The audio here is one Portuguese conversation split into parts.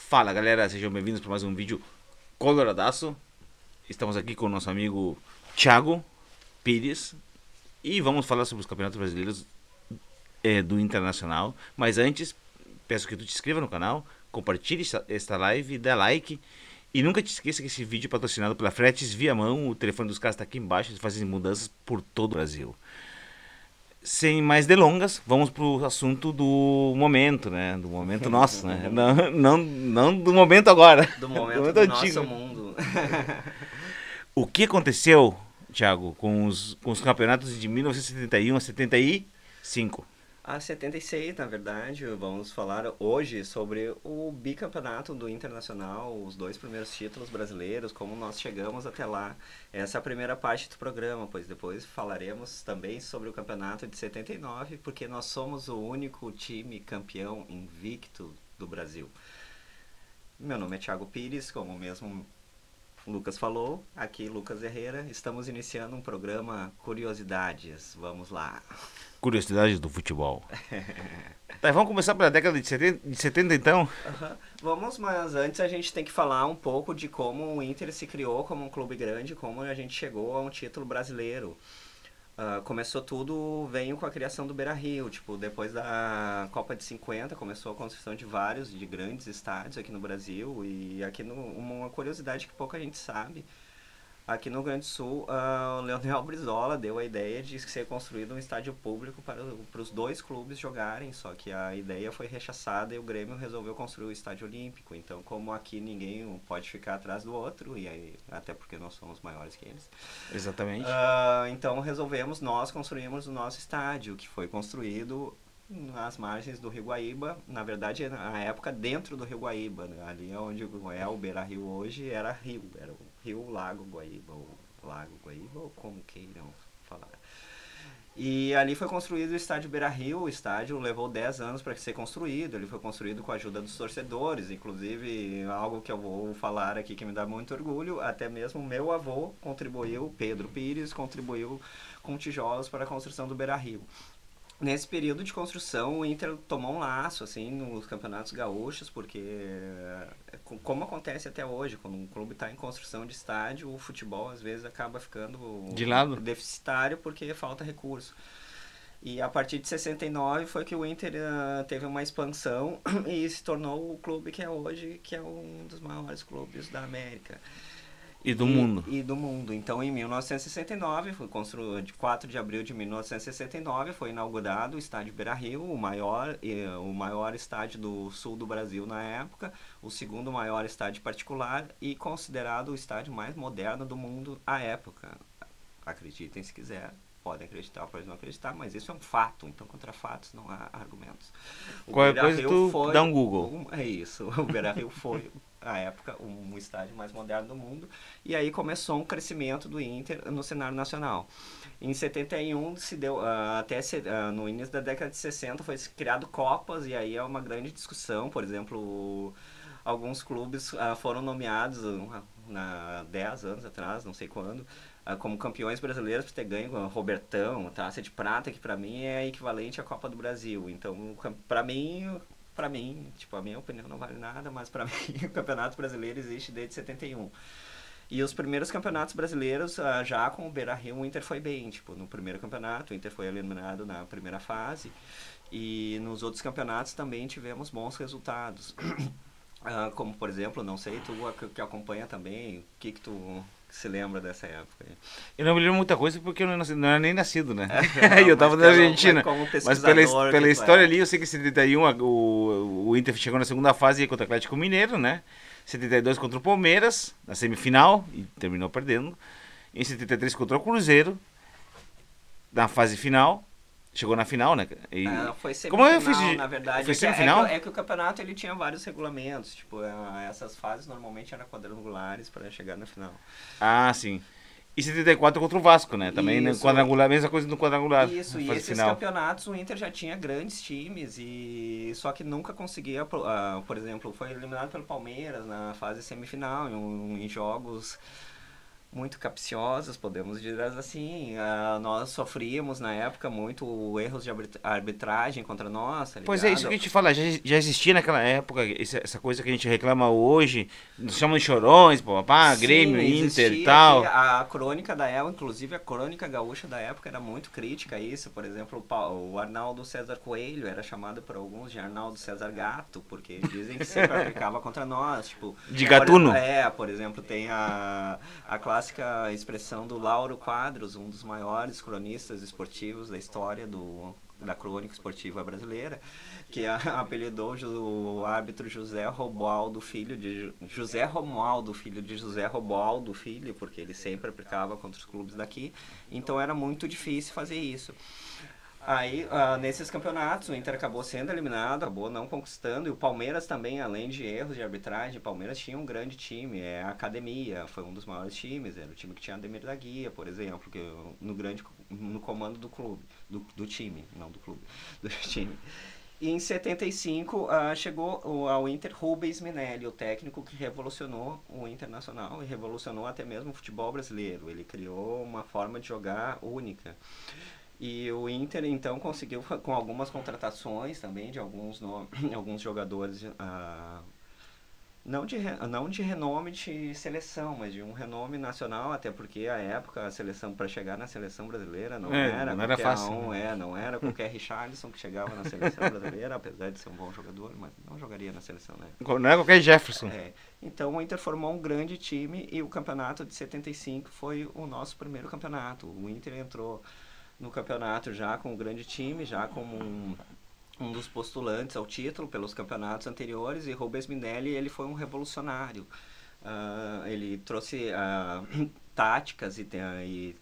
Fala galera, sejam bem-vindos para mais um vídeo coloradaço. Estamos aqui com o nosso amigo Thiago Pires e vamos falar sobre os campeonatos brasileiros do Internacional. Mas antes, peço que tu te inscreva no canal, compartilhe esta live, dê like e nunca te esqueça que esse vídeo é patrocinado pela Fretes Viamão. O telefone dos caras está aqui embaixo, eles fazem mudanças por todo o Brasil. Sem mais delongas, vamos pro assunto do momento, né? Do momento nosso, né? Não do momento agora. Do momento do nosso mundo. O que aconteceu, Thiago, com os campeonatos de 1971 a 75? A 76, na verdade, vamos falar hoje sobre o bicampeonato do Internacional, os dois primeiros títulos brasileiros, como nós chegamos até lá. Essa é a primeira parte do programa, pois depois falaremos também sobre o campeonato de 79, porque nós somos o único time campeão invicto do Brasil. Meu nome é Thiago Pires, como mesmo Lucas falou, aqui Lucas Herrera, estamos iniciando um programa Curiosidades, vamos lá. Curiosidades do futebol. Tá, vamos começar pela década de 70 então? Vamos, mas antes a gente tem que falar um pouco de como o Inter se criou como um clube grande, como a gente chegou a um título brasileiro. Começou tudo, veio com a criação do Beira-Rio, tipo, depois da Copa de 50 começou a construção de grandes estádios aqui no Brasil. E aqui uma curiosidade que pouca gente sabe, aqui no Rio Grande do Sul, o Leonel Brizola deu a ideia de ser construído um estádio público para os dois clubes jogarem, só que a ideia foi rechaçada e o Grêmio resolveu construir o estádio olímpico. Então, como aqui ninguém pode ficar atrás do outro, e aí, até porque nós somos maiores que eles. Exatamente. Então nós construímos o nosso estádio, que foi construído nas margens do Rio Guaíba, na verdade na época dentro do Rio Guaíba, né? Ali onde é o Beira-Rio hoje era o Rio Lago Guaíba, ou Lago Guaíba, ou como queiram falar. E ali foi construído o estádio Beira-Rio. O estádio levou 10 anos para ser construído, ele foi construído com a ajuda dos torcedores, inclusive algo que eu vou falar aqui que me dá muito orgulho, até mesmo meu avô contribuiu, Pedro Pires, contribuiu com tijolos para a construção do Beira-Rio. Nesse período de construção, o Inter tomou um laço, assim, nos campeonatos gaúchos, porque, como acontece até hoje, quando um clube está em construção de estádio, o futebol, às vezes, acaba ficando de lado, deficitário, porque falta recurso. E a partir de 69 foi que o Inter teve uma expansão e se tornou o clube que é hoje, que é um dos maiores clubes da América. E do mundo. E do mundo. Então, em 1969, foi construído, de 4 de abril de 1969, foi inaugurado o estádio Beira-Rio, o maior estádio do sul do Brasil na época, o segundo maior estádio particular e considerado o estádio mais moderno do mundo à época. Acreditem se quiser, podem acreditar, podem não acreditar, mas isso é um fato, então contra fatos não há argumentos. Qualquer coisa tu dá um Google. É isso, o Beira-Rio foi, à época, um estádio mais moderno do mundo, e aí começou um crescimento do Inter no cenário nacional. Em 71, se deu, no início da década de 60, foi criado Copas, e aí é uma grande discussão, por exemplo, alguns clubes foram nomeados 10 anos atrás, não sei quando, como campeões brasileiros por ter ganho o Robertão, Taça de Prata, que pra mim é equivalente à Copa do Brasil. Então, pra mim, tipo, a minha opinião não vale nada, mas pra mim o Campeonato Brasileiro existe desde 71. E os primeiros campeonatos brasileiros, já com o Beira-Rio, o Inter foi bem. Tipo, no primeiro campeonato, o Inter foi eliminado na primeira fase. E nos outros campeonatos também tivemos bons resultados. Como, por exemplo, não sei, tu que acompanha também, o que tu se lembra dessa época? Eu não me lembro muita coisa porque eu não era nem nascido, né? Eu tava na Argentina. Mas pela história ali, eu sei que em 71 o Inter chegou na segunda fase contra o Atlético Mineiro, né? 72 contra o Palmeiras, na semifinal, e terminou perdendo. Em 73 contra o Cruzeiro, na fase final. Chegou na final, né? E foi semifinal, como eu fiz na verdade. Foi semifinal? É que o campeonato ele tinha vários regulamentos. Tipo, essas fases normalmente eram quadrangulares para chegar na final. Ah, sim. E 74 contra o Vasco, né? Também no quadrangular, mesma coisa no quadrangular. Isso, e esses campeonatos o Inter já tinha grandes times, e só que nunca conseguia, por exemplo, foi eliminado pelo Palmeiras na fase semifinal, em jogos muito capciosas, podemos dizer assim. Nós sofríamos na época muito erros de arbitragem contra nós, tá Pois é, isso ligado? que a gente fala, já existia naquela época, essa coisa que a gente reclama hoje, nos chamam de chorões, papá, Grêmio, Sim, Inter e existia aqui tal. a crônica da época, inclusive a crônica gaúcha da época era muito crítica a isso. Por exemplo, o Arnaldo César Coelho era chamado por alguns de Arnaldo César Gato, porque dizem que sempre aplicava contra nós. Tipo, De gatuno. por exemplo, tem a clássica expressão do Lauro Quadros, um dos maiores cronistas esportivos da história da crônica esportiva brasileira, que apelidou o árbitro José Romualdo Filho de José Romualdo Filho de José Romualdo Filho, porque ele sempre aplicava contra os clubes daqui. Então era muito difícil fazer isso. Aí, nesses campeonatos, o Inter acabou sendo eliminado, acabou não conquistando, e o Palmeiras também, além de erros de arbitragem, o Palmeiras tinha um grande time, a Academia, foi um dos maiores times, era o time que tinha Ademir da Guia, por exemplo, que no comando do clube, do time, não do clube, do time. E em 75 chegou ao Inter Rubens Minelli, o técnico que revolucionou o Internacional e revolucionou até mesmo o futebol brasileiro. Ele criou uma forma de jogar única. E o Inter, então, conseguiu, com algumas contratações também de alguns jogadores, não de renome de seleção, mas de um renome nacional, até porque a época a seleção, para chegar na seleção brasileira não era não era qualquer fácil. não era qualquer Richarlison que chegava na seleção brasileira, apesar de ser um bom jogador, mas não jogaria na seleção, né? Não é qualquer Jefferson. Então o Inter formou um grande time e o campeonato de 75 foi o nosso primeiro campeonato. O Inter entrou no campeonato já com um grande time, já como um dos postulantes ao título pelos campeonatos anteriores, e Rubens Minelli ele foi um revolucionário. Ele trouxe táticas e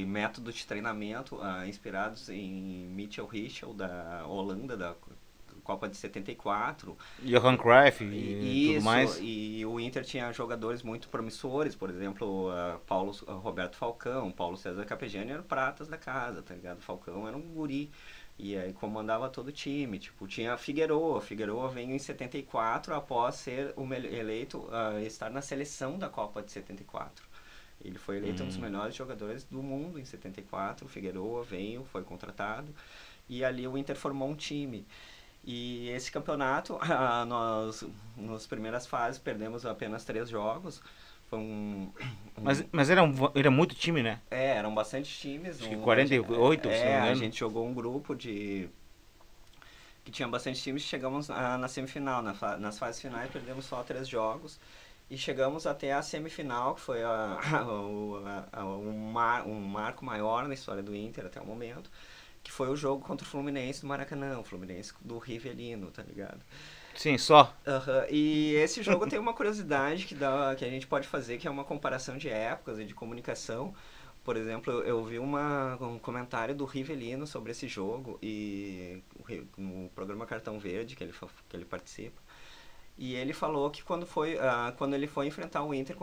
métodos de treinamento inspirados em Mitchell Richel da Holanda, da Copa de 74. Johan Cruyff e tudo mais. E o Inter tinha jogadores muito promissores, por exemplo, Roberto Falcão, Paulo César Capejani eram pratas da casa, tá ligado? Falcão era um guri. E aí comandava todo o time. Tipo, tinha Figueroa. Figueroa veio em 74 após ser eleito, estar na seleção da Copa de 74. Ele foi eleito um dos melhores jogadores do mundo em 74. O Figueroa veio, foi contratado. E ali o Inter formou um time. E esse campeonato, nós, nas primeiras fases, perdemos apenas 3 jogos. Foi Mas era muito time, né? eram bastante times. Acho que 48, se não me engano. A gente jogou um grupo que tinha bastante times. Chegamos na semifinal. Nas fases finais, perdemos só 3 jogos. E chegamos até a semifinal, que foi um marco maior na história do Inter até o momento, que foi o jogo contra o Fluminense do Maracanã, o Fluminense do Rivelino, tá ligado? Sim, só. E esse jogo tem uma curiosidade que a gente pode fazer, que é uma comparação de épocas e de comunicação. Por exemplo, eu vi um comentário do Rivelino sobre esse jogo e no programa Cartão Verde que ele participa. E ele falou que quando ele foi enfrentar o Inter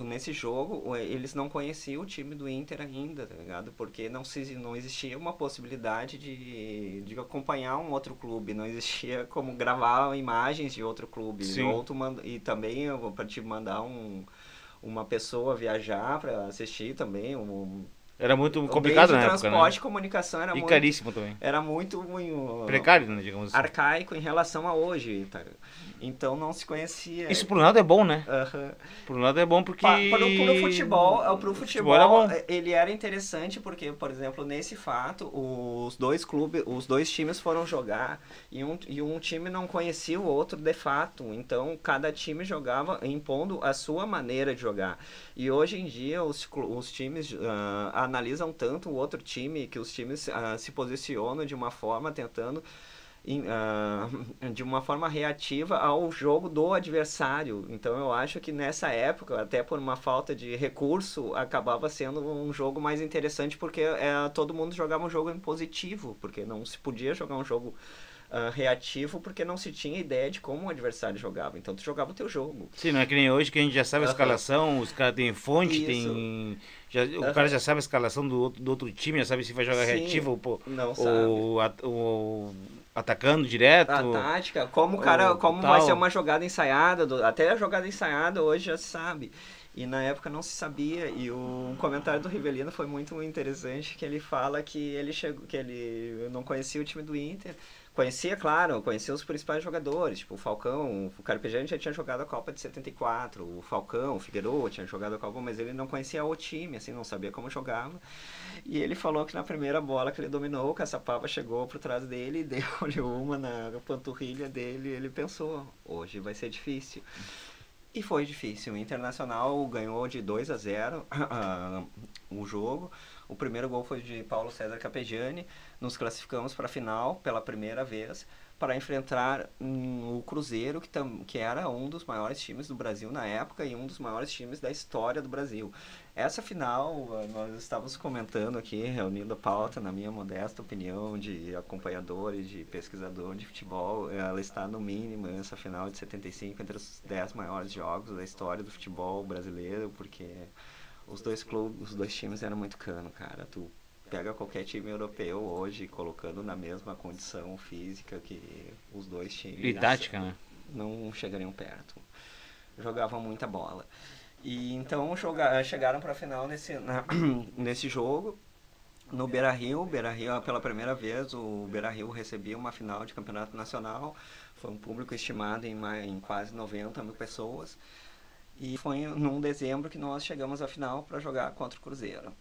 nesse jogo, eles não conheciam o time do Inter ainda, tá ligado? Porque não existia uma possibilidade de acompanhar um outro clube, não existia como gravar imagens de outro clube. E também para te mandar uma pessoa viajar para assistir também, era muito complicado na época, transporte né? e comunicação era e muito... caríssimo também. Era muito precário, né, digamos assim. Arcaico em relação a hoje, tá? Então não se conhecia. Isso por um lado é bom, né? Por um lado é bom porque... Pro futebol ele era interessante porque, por exemplo, nesse fato, os dois times foram jogar e um time não conhecia o outro de fato. Então cada time jogava impondo a sua maneira de jogar. E hoje em dia os times analisam tanto o outro time que os times se posicionam de uma forma tentando de uma forma reativa ao jogo do adversário. Então eu acho que nessa época, até por uma falta de recurso, acabava sendo um jogo mais interessante porque todo mundo jogava um jogo em positivo, porque não se podia jogar um jogo reativo porque não se tinha ideia de como o adversário jogava. Então tu jogava o teu jogo. Sim, não é que nem hoje que a gente já sabe a escalação, os caras têm fonte, o cara já sabe a escalação do outro time, já sabe se vai jogar reativo ou atacando direto. A tática, como vai ser uma jogada ensaiada, até a jogada ensaiada hoje já se sabe. E na época não se sabia, e o comentário do Rivellino foi muito interessante, que ele fala que ele chegou, que ele não conhecia o time do Inter. Conhecia, claro, conhecia os principais jogadores, tipo o Falcão, o Carpegiani já tinha jogado a Copa de 74, o Falcão, o Figueiredo tinha jogado a Copa, mas ele não conhecia o time, assim, não sabia como jogava. E ele falou que na primeira bola que ele dominou, o Caçapava chegou por trás dele e deu-lhe uma na panturrilha dele, e ele pensou, hoje vai ser difícil. E foi difícil. O Internacional ganhou de 2-0 o jogo. O primeiro gol foi de Paulo César Carpegiani. Nos classificamos para a final pela primeira vez para enfrentar o Cruzeiro, que era um dos maiores times do Brasil na época e um dos maiores times da história do Brasil. Essa final, nós estávamos comentando aqui, reunindo a pauta, na minha modesta opinião, de acompanhador e de pesquisador de futebol, ela está no mínimo, essa final de 75, entre os 10 maiores jogos da história do futebol brasileiro, porque os dois times eram muito cano, cara. Tu pega qualquer time europeu hoje, colocando na mesma condição física que os dois times. E tática, né? Não chegariam perto. Jogavam muita bola. E então chegaram para a final nesse jogo, no Beira-Rio. Beira-Rio, pela primeira vez, o Beira-Rio recebia uma final de campeonato nacional. Foi um público estimado em quase 90 mil pessoas. E foi num dezembro que nós chegamos à final para jogar contra o Cruzeiro.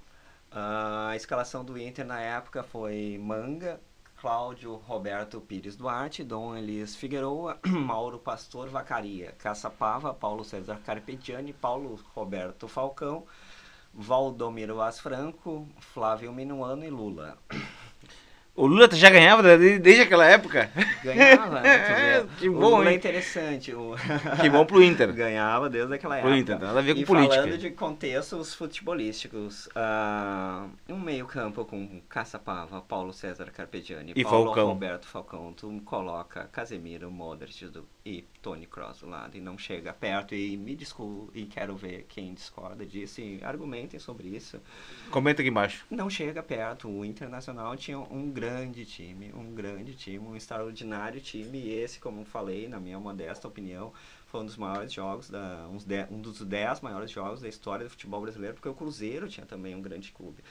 A escalação do Inter na época foi Manga, Cláudio Roberto Pires Duarte, Dom Elias Figueroa, Mauro Pastor Vacaria, Caçapava, Paulo César Carpegiani, Paulo Roberto Falcão, Valdomiro Vaz Franco, Flávio Minuano e Lula. O Lula já ganhava desde aquela época? Ganhava, né? Que bom, o Lula hein? É interessante. Que bom pro Inter. Ganhava desde aquela época. Pro Inter, nada a ver com e política. Falando de contextos futebolísticos, um meio campo com Caçapava, Paulo César Carpegiani E Paulo Falcão. Roberto Falcão, tu coloca Casemiro, Modric e Toni Kroos do lado e não chega perto. E me desculpe, e quero ver quem discorda disso e argumentem sobre isso. Comenta aqui embaixo. Não chega perto. O Internacional tinha um grande time, um extraordinário time, e esse, como falei, na minha modesta opinião, foi um dos maiores jogos, um dos 10 maiores jogos da história do futebol brasileiro, porque o Cruzeiro tinha também um grande clube.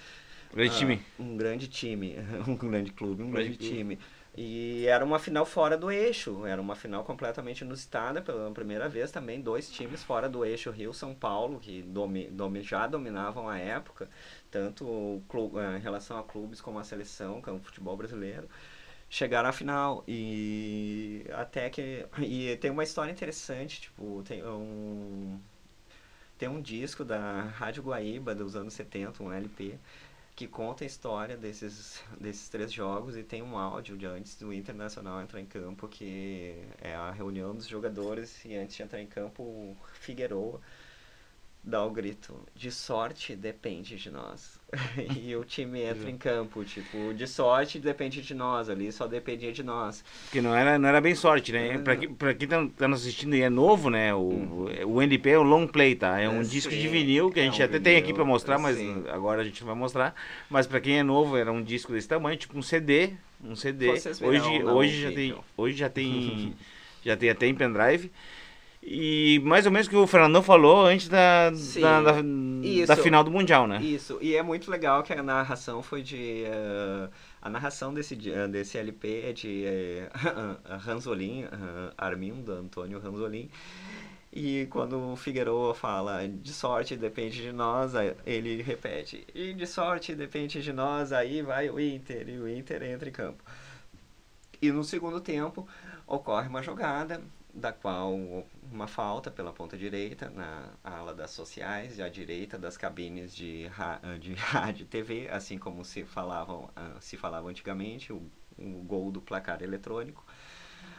Grande time. Um grande time, um grande clube, um grande time. E era uma final fora do eixo, era uma final completamente inusitada, pela primeira vez também, 2 times fora do eixo, Rio-São Paulo, que já dominavam a época, tanto em relação a clubes como a seleção, que é o futebol brasileiro, chegaram à final. E até que... E tem uma história interessante, tipo, tem um disco da Rádio Guaíba dos anos 70, um LP, que conta a história desses 3 jogos, e tem um áudio de antes do Internacional entrar em campo, que é a reunião dos jogadores, e antes de entrar em campo, o Figueroa dá o grito, de sorte depende de nós. E o time entra em campo, tipo, de sorte depende de nós, ali só dependia de nós. Porque não era bem sorte, né? Pra quem tá nos assistindo e é novo, né? O NP é um long play, tá? É um disco de vinil, que a gente até tem aqui pra mostrar, mas agora a gente não vai mostrar. Mas pra quem é novo, era um disco desse tamanho, tipo um CD. Hoje já tem até em pendrive. E mais ou menos o que o Fernandão falou antes da final do Mundial, né? Isso, e é muito legal que a narração foi de... a narração desse LP é de Ranzolin, Armindo Antônio Ranzolin. E quando o Figueroa fala, de sorte depende de nós, ele repete, e de sorte depende de nós, aí vai o Inter, e o Inter entra em campo. E no segundo tempo ocorre uma jogada, da qual uma falta pela ponta direita, na ala das sociais, e à direita das cabines de rádio e TV, assim como se falava antigamente, o gol do placar eletrônico.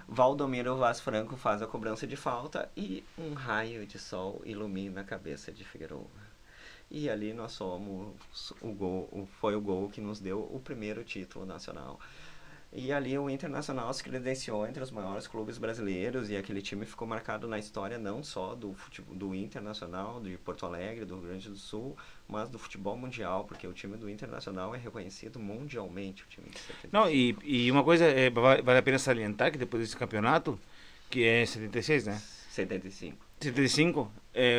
Valdomiro Vaz Franco faz a cobrança de falta e um raio de sol ilumina a cabeça de Figueroa. E ali nós somos foi o gol que nos deu o primeiro título nacional. E ali o Internacional se credenciou entre os maiores clubes brasileiros, e aquele time ficou marcado na história não só do Internacional, de Porto Alegre, do Rio Grande do Sul, mas do futebol mundial, porque o time do Internacional é reconhecido mundialmente, o time de 76. Não, e uma coisa vale a pena salientar, que depois desse campeonato, que é em 76, né? 75. 75,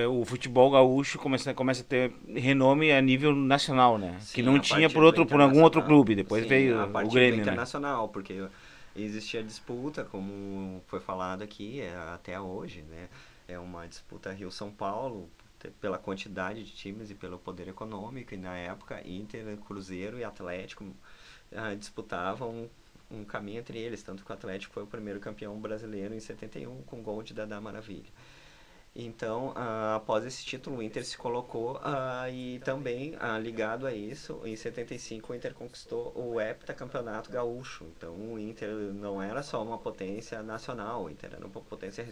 o futebol gaúcho começa a ter renome a nível nacional, né? Sim, que não a tinha partir por algum outro internacional. clube. Depois Sim, veio a o partir Grêmio, do né? internacional, porque existia disputa, como foi falado aqui, até hoje, né? É uma disputa Rio-São Paulo, pela quantidade de times e pelo poder econômico, e na época Inter, Cruzeiro e Atlético disputavam um caminho entre eles, tanto que o Atlético foi o primeiro campeão brasileiro em 71 com gol de Dadá Maravilha. Então, após esse título, o Inter se colocou e também, ligado a isso, em 75 o Inter conquistou o heptacampeonato gaúcho. Então, o Inter não era só uma potência nacional, o Inter era uma potência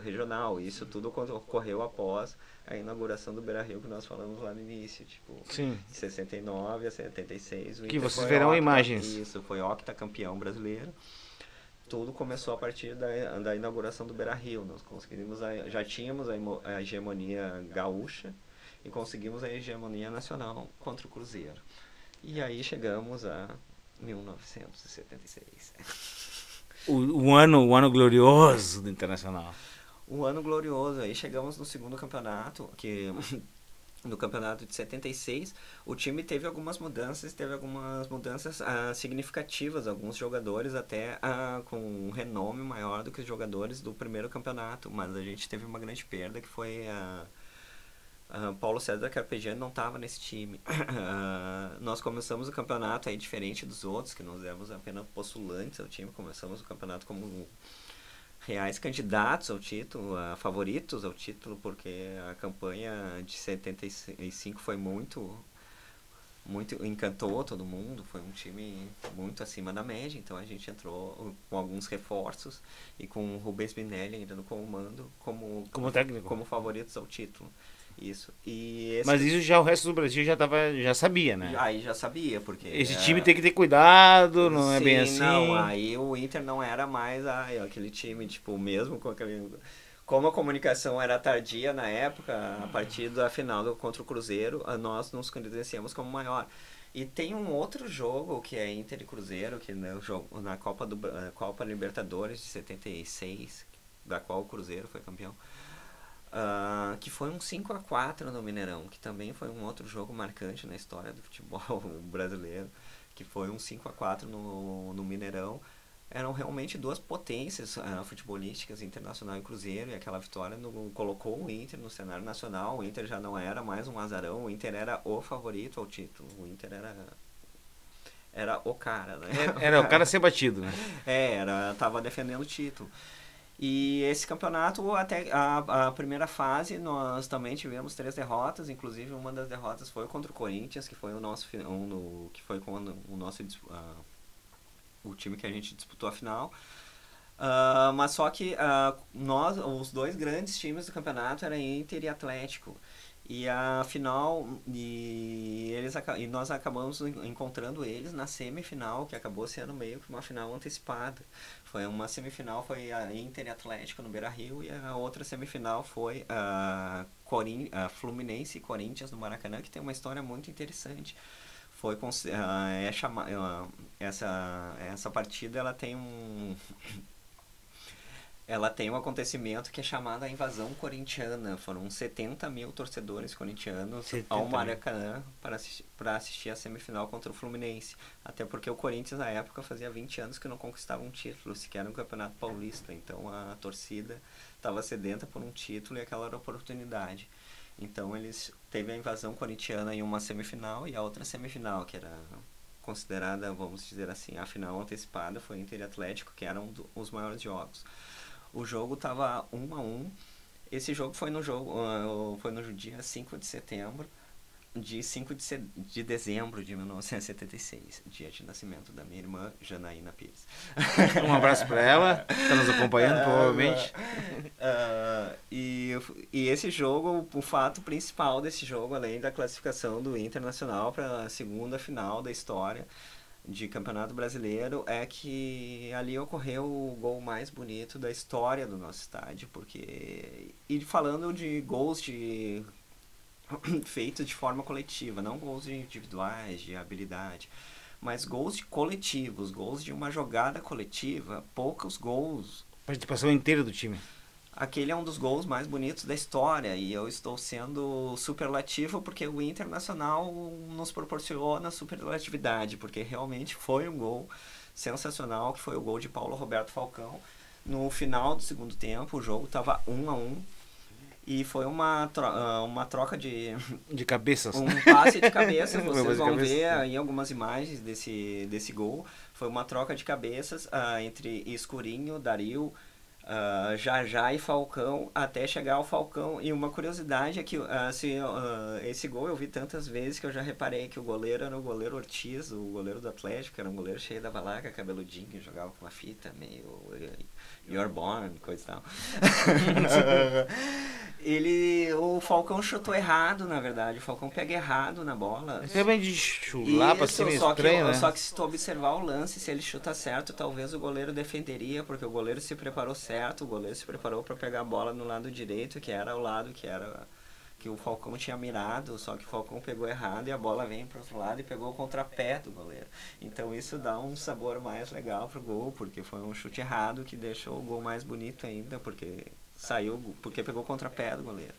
regional. E isso tudo ocorreu após a inauguração do Beira-Rio, que nós falamos lá no início. Tipo, Sim. de 69 a 76, o Inter Que vocês foi verão imagens. Isso, foi octacampeão brasileiro. Tudo começou a partir da inauguração do Beira-Rio. Nós conseguimos já tínhamos a hegemonia gaúcha e conseguimos a hegemonia nacional contra o Cruzeiro. E aí chegamos a 1976. O ano glorioso do Internacional. Um ano glorioso. Aí chegamos no segundo campeonato, que no campeonato de 76, o time teve algumas mudanças significativas, alguns jogadores até com um renome maior do que os jogadores do primeiro campeonato, mas a gente teve uma grande perda, que foi Paulo César Carpegiani não estava nesse time. Nós começamos o campeonato aí diferente dos outros, que nós éramos apenas postulantes ao time, começamos o campeonato como reais candidatos ao título, favoritos ao título, porque a campanha de 75 foi muito encantou todo mundo, foi um time muito acima da média, então a gente entrou com alguns reforços e com o Rubens Minelli ainda no comando como técnico, como favoritos ao título. Isso. Mas isso já o resto do Brasil já sabia, né? Aí já sabia, porque esse time tem que ter cuidado, não é bem assim. Não, aí o Inter não era mais aquele time, tipo, mesmo com aquele... Como a comunicação era tardia na época, a partir da final contra o Cruzeiro, nós nos credenciamos como maior. E tem um outro jogo que é Inter e Cruzeiro, que na Copa Libertadores de 76, da qual o Cruzeiro foi campeão. Que foi um 5-4 no Mineirão, que também foi um outro jogo marcante na história do futebol brasileiro, que foi um 5-4 no Mineirão. Eram realmente duas potências futebolísticas, Internacional e Cruzeiro, e aquela vitória colocou o Inter no cenário nacional. O Inter já não era mais um azarão, o Inter era o favorito ao título, o Inter era o cara, né? Era o cara a ser batido, né? Tava defendendo o título. E esse campeonato, até a primeira fase, nós também tivemos 3 derrotas, inclusive uma das derrotas foi contra o Corinthians, que foi o nosso o time que a gente disputou a final. Mas só que os dois grandes times do campeonato eram Inter e Atlético. E a final, e nós acabamos encontrando eles na semifinal, que acabou sendo meio que uma final antecipada. Foi uma semifinal, foi a Inter e Atlético no Beira-Rio, e a outra semifinal foi a Fluminense e Corinthians no Maracanã, que tem uma história muito interessante. Foi essa partida, ela tem um acontecimento que é chamado a invasão corintiana. Foram 70 mil torcedores corintianos ao Maracanã para assistir a semifinal contra o Fluminense. Até porque o Corinthians, na época, fazia 20 anos que não conquistava um título, sequer no Campeonato Paulista. Então a torcida estava sedenta por um título e aquela era a oportunidade. Então eles teve a invasão corintiana em uma semifinal, e a outra semifinal, que era considerada, vamos dizer assim, a final antecipada, foi Inter e Atlético, que eram os maiores jogos. O jogo estava 1-1. Esse jogo foi no dia 5 de setembro, de dezembro de 1976, dia de nascimento da minha irmã, Janaína Pires. Um abraço para ela, está nos acompanhando provavelmente. E esse jogo, o fato principal desse jogo, além da classificação do Internacional para a segunda final da história de Campeonato Brasileiro, é que ali ocorreu o gol mais bonito da história do nosso estádio, e falando de gols feitos de forma coletiva, não gols individuais, de habilidade, mas gols de coletivos, gols de uma jogada coletiva, poucos gols. Participação inteira do time. Aquele é um dos gols mais bonitos da história e eu estou sendo superlativo porque o Internacional nos proporciona superlatividade, porque realmente foi um gol sensacional, que foi o gol de Paulo Roberto Falcão. No final do segundo tempo, o jogo estava 1-1 e foi uma troca de cabeças. um passe de cabeça, vocês vão ver aí algumas imagens desse gol. Foi uma troca de cabeças entre Escurinho, Dario, Jajá e Falcão, até chegar ao Falcão. E uma curiosidade é que esse gol eu vi tantas vezes que eu já reparei que o goleiro era o goleiro Ortiz, o goleiro do Atlético, era um goleiro cheio da balaca, cabeludinho, jogava com uma fita meio You're Born, coisa e tal. O Falcão chutou errado, na verdade. O Falcão pega errado na bola. Realmente de chular pra cima estranho, né? Só que se tu observar o lance, se ele chuta certo, talvez o goleiro defenderia, porque o goleiro se preparou certo, o goleiro se preparou para pegar a bola no lado direito, que era o lado que o Falcão tinha mirado, só que o Falcão pegou errado e a bola vem pro outro lado e pegou o contrapé do goleiro. Então isso dá um sabor mais legal pro gol, porque foi um chute errado que deixou o gol mais bonito ainda, porque pegou o contrapé do goleiro.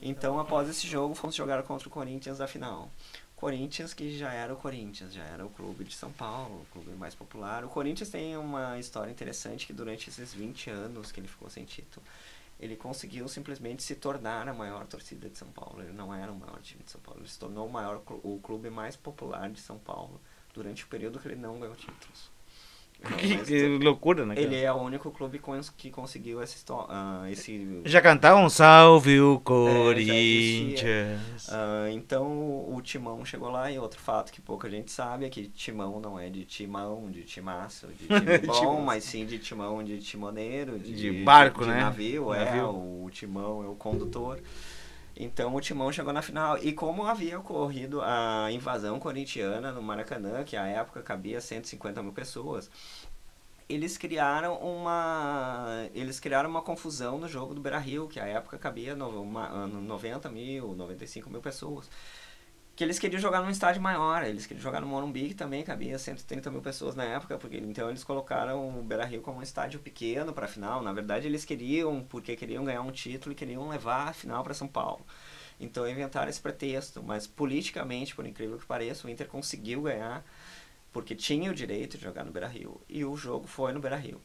Então, após esse jogo, fomos jogar contra o Corinthians da final. Corinthians, que já era o Corinthians, já era o clube de São Paulo, o clube mais popular. O Corinthians tem uma história interessante que durante esses 20 anos que ele ficou sem título, ele conseguiu simplesmente se tornar a maior torcida de São Paulo. Ele não era o maior time de São Paulo, ele se tornou o clube mais popular de São Paulo durante o período que ele não ganhou títulos. Que loucura, né? Ele é o único clube que conseguiu esse... Já cantavam Salve o Corinthians. Então o Timão chegou lá, e outro fato que pouca gente sabe é que Timão não é de timão, de timaço, de time bom, mas sim de timão, de timoneiro, de barco, de né? Navio. O Timão é o condutor. Então o Timão chegou na final, e como havia ocorrido a invasão corintiana no Maracanã, que à época cabia 150 mil pessoas, eles criaram uma confusão no jogo do Beira-Rio, que à época cabia 90 mil, 95 mil pessoas, que eles queriam jogar num estádio maior, eles queriam jogar no Morumbi, que também cabia 130 mil pessoas na época, então eles colocaram o Beira-Rio como um estádio pequeno para a final. Na verdade eles porque queriam ganhar um título e queriam levar a final para São Paulo. Então inventaram esse pretexto, mas politicamente, por incrível que pareça, o Inter conseguiu ganhar, porque tinha o direito de jogar no Beira-Rio, e o jogo foi no Beira-Rio.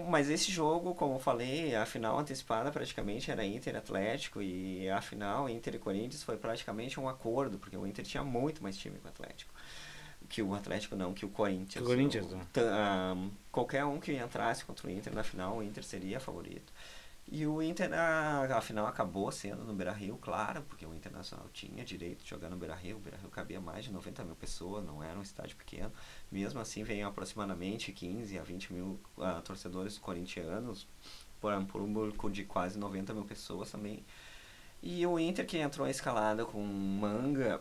Mas esse jogo, como eu falei, a final antecipada praticamente era Inter e Atlético, e a final Inter e Corinthians foi praticamente um acordo, porque o Inter tinha muito mais time que o Atlético. Que o Atlético não, que o Corinthians. Qualquer um que entrasse contra o Inter na final, o Inter seria favorito. E o Inter, a final acabou sendo no Beira-Rio, claro, porque o Internacional tinha direito de jogar no Beira-Rio. O Beira-Rio cabia mais de 90 mil pessoas, não era um estádio pequeno. Mesmo assim, veio aproximadamente 15 a 20 mil torcedores corintianos, por um público de quase 90 mil pessoas também. E o Inter, que entrou em escalada com Manga,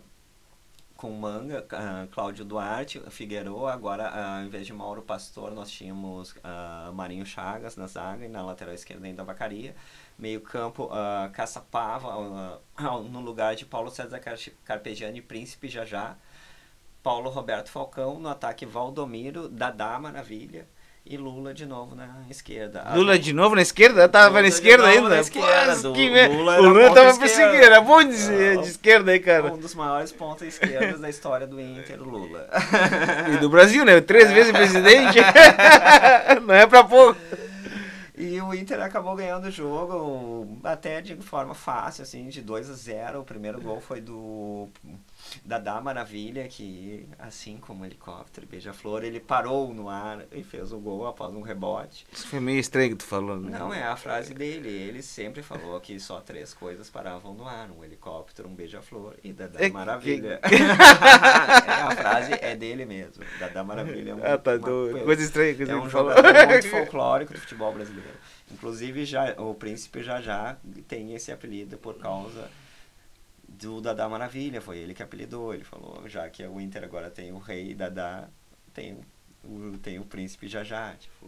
Cláudio Duarte, Figueiredo. Agora, ao invés de Mauro Pastor, nós tínhamos Marinho Chagas na zaga, e na lateral esquerda ainda Vacaria. Meio campo, Caçapava, no lugar de Paulo César Carpegiani, Príncipe Jajá. Paulo Roberto Falcão, no ataque Valdomiro, Dadá Maravilha, e Lula de novo na esquerda. Lula de novo na esquerda? Tava na esquerda ainda? Na esquerda. O Lula tava perseguindo, era bom de esquerda aí, cara. Um dos maiores pontos esquerdos da história do Inter, o Lula. E do Brasil, né? 3 vezes presidente. Não é pra pouco. E o Inter acabou ganhando o jogo até de forma fácil, assim, de 2-0. O primeiro gol foi do Dadá Maravilha, que, assim como o helicóptero Beija-Flor, ele parou no ar e fez o gol após um rebote. Isso foi meio estranho que tu falou, né? Não, é a frase dele. Ele sempre falou que só 3 coisas paravam no ar: um helicóptero, um Beija-Flor e Dadá Maravilha. A frase é dele mesmo. Dadá Maravilha é coisa estranha que é um jogador muito folclórico do futebol brasileiro. Inclusive, o Príncipe Jajá tem esse apelido por causa do Dadá Maravilha. Foi ele que apelidou. Ele falou, já que o Inter agora tem o rei Dadá, tem tem o príncipe Jajá, tipo...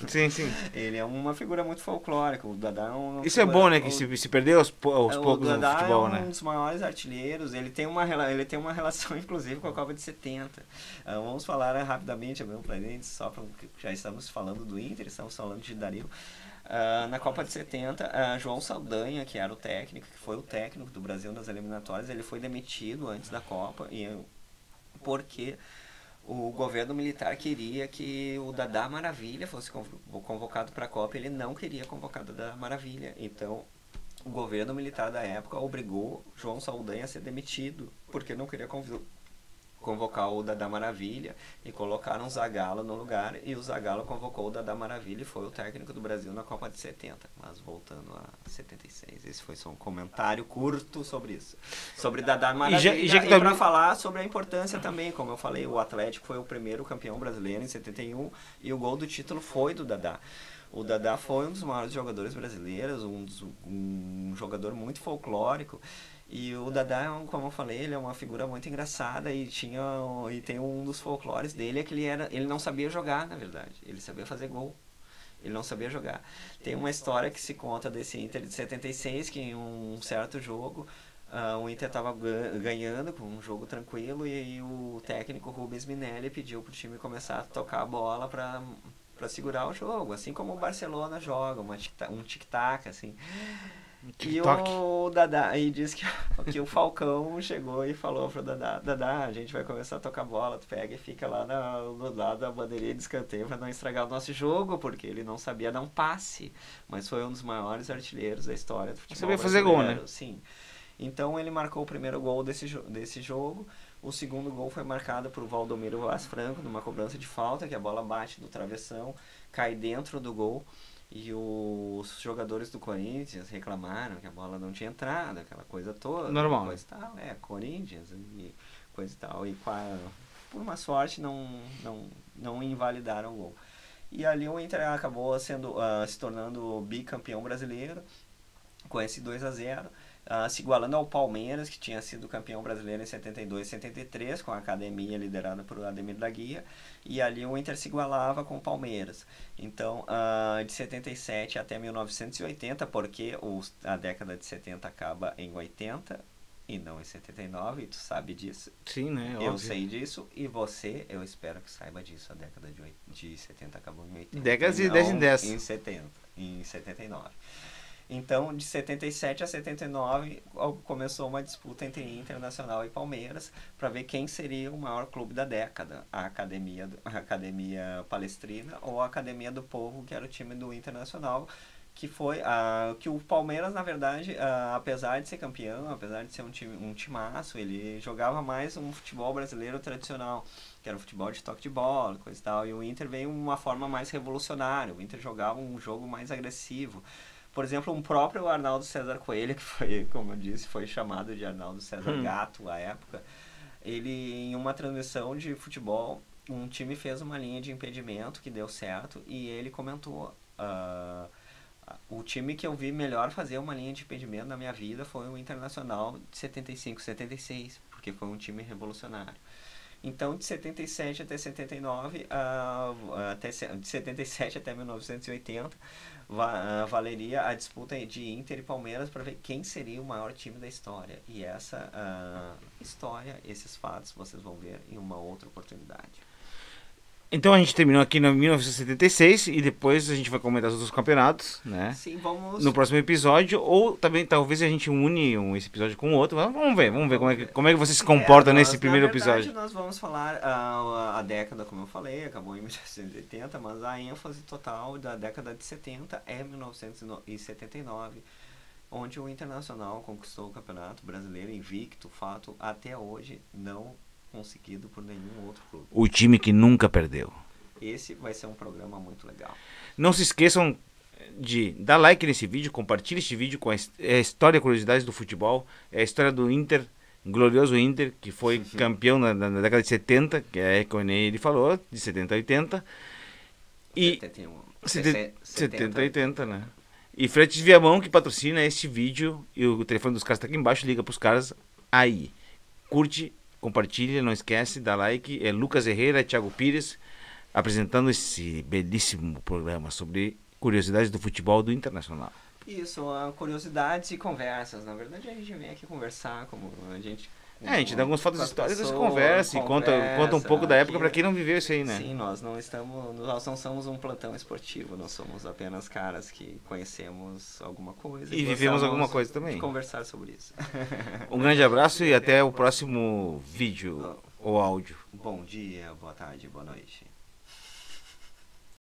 Sim, sim. Ele é uma figura muito folclórica, o Dadá é uma Isso é figura, bom, né? Que se perdeu aos poucos no Dadá futebol, é um né? dos maiores artilheiros, ele tem uma relação, inclusive, com a Copa de 70. Vamos falar rapidamente, meu planeta, só para já estamos falando do Inter, estamos falando de Dario. Na Copa de 70, João Saldanha, que era o técnico, que foi o técnico do Brasil nas eliminatórias, ele foi demitido antes da Copa, porque o governo militar queria que o Dadá Maravilha fosse convocado para a Copa, ele não queria convocar o Dadá Maravilha. Então, o governo militar da época obrigou João Saldanha a ser demitido, porque não queria convocar o Dadá Maravilha, e colocaram o Zagallo no lugar, e o Zagallo convocou o Dadá Maravilha e foi o técnico do Brasil na Copa de 70. Mas voltando a 76, esse foi só um comentário curto sobre isso. Sobre Dadá Maravilha, e para falar sobre a importância também, como eu falei, o Atlético foi o primeiro campeão brasileiro em 71, e o gol do título foi do Dadá. O Dadá foi um dos maiores jogadores brasileiros, um jogador muito folclórico. E o Dadá, como eu falei, ele é uma figura muito engraçada e tem um dos folclores dele, é que ele não sabia jogar, na verdade. Ele sabia fazer gol. Ele não sabia jogar. Tem uma história que se conta desse Inter de 76, que em um certo jogo, o Inter estava ganhando com um jogo tranquilo, e o técnico Rubens Minelli pediu para o time começar a tocar a bola para segurar o jogo, assim como o Barcelona joga, um tic-tac, assim. E o Dadá, e disse que o Falcão chegou e falou pro Dadá, a gente vai começar a tocar bola, tu pega e fica lá no lado da bandeirinha de escanteio pra não estragar o nosso jogo, porque ele não sabia dar um passe, mas foi um dos maiores artilheiros da história do futebol brasileiro. Sabia fazer gol, né? Sim. Então ele marcou o primeiro gol desse jogo. O segundo gol foi marcado por Valdomiro Vaz Franco, numa cobrança de falta, que a bola bate no travessão, cai dentro do gol. E os jogadores do Corinthians reclamaram que a bola não tinha entrado, aquela coisa toda. Normal. Coisa tal, Corinthians e coisa e tal. E por uma sorte não invalidaram o gol. E ali o Inter acabou se tornando bicampeão brasileiro com esse 2-0. Se igualando ao Palmeiras, que tinha sido campeão brasileiro em 72 e 73, com a academia liderada por Ademir da Guia, e ali o Inter se igualava com o Palmeiras. Então, de 77 até 1980, porque a década de 70 acaba em 80 e não em 79, e tu sabe disso. Sim, né? Eu óbvio. sei disso, e você, eu espero que saiba disso. A década de 70 acabou em 80. Décadas de 10 em 10. Em 79. Então, de 77 a 79, começou uma disputa entre Internacional e Palmeiras para ver quem seria o maior clube da década. A Academia Palestrina ou a Academia do Povo, que era o time do Internacional, que foi que o Palmeiras, na verdade, apesar de ser campeão, apesar de ser um timaço, ele jogava mais um futebol brasileiro tradicional, que era o futebol de toque de bola, coisa e tal, e o Inter veio uma forma mais revolucionária. O Inter jogava um jogo mais agressivo. Por exemplo, um próprio Arnaldo César Coelho, que foi, como eu disse, foi chamado de Arnaldo César Gato à época, ele, em uma transmissão de futebol, um time fez uma linha de impedimento que deu certo, e ele comentou: o time que eu vi melhor fazer uma linha de impedimento na minha vida foi o Internacional de 75, 76, porque foi um time revolucionário. Então, de 77 até 79, de 77 até 1980, valeria a disputa de Inter e Palmeiras para ver quem seria o maior time da história. E essa história, esses fatos, vocês vão ver em uma outra oportunidade. Então a gente terminou aqui em 1976 e depois a gente vai comentar os outros campeonatos, né? Sim, vamos... No próximo episódio, ou também talvez a gente une esse episódio com o outro. Vamos ver como é que você se comporta nesse primeiro episódio. Nós vamos falar a década, como eu falei, acabou em 1980, mas a ênfase total da década de 70 é 1979, onde o Internacional conquistou o Campeonato Brasileiro invicto, fato até hoje não conseguido por nenhum outro clube. O time que nunca perdeu. Esse vai ser um programa muito legal. Não se esqueçam de dar like nesse vídeo, compartilhe este vídeo com a história e curiosidades do futebol, é a história do Inter, glorioso Inter, que foi campeão na década de 70, que é como ele falou, de 70 a 80. E 70 a 80, né? E Fretes Viamão, que patrocina este vídeo, e o telefone dos caras está aqui embaixo, liga para os caras aí. Curte, compartilha, não esquece, dá like. É Lucas Herrera, Thiago Pires. apresentando esse belíssimo programa sobre curiosidades do futebol do Internacional. Isso, curiosidades e conversas. Na verdade, a gente vem aqui conversar, como a gente... A gente dá algumas fotos históricas e conversa, conversa e conta um pouco da época para quem não viveu isso aí, né? Sim, nós não somos um plantão esportivo, nós somos apenas caras que conhecemos alguma coisa. E vivemos alguma coisa também. De conversar sobre isso. Um grande abraço e até o próximo vídeo ou áudio. Bom dia, boa tarde, boa noite.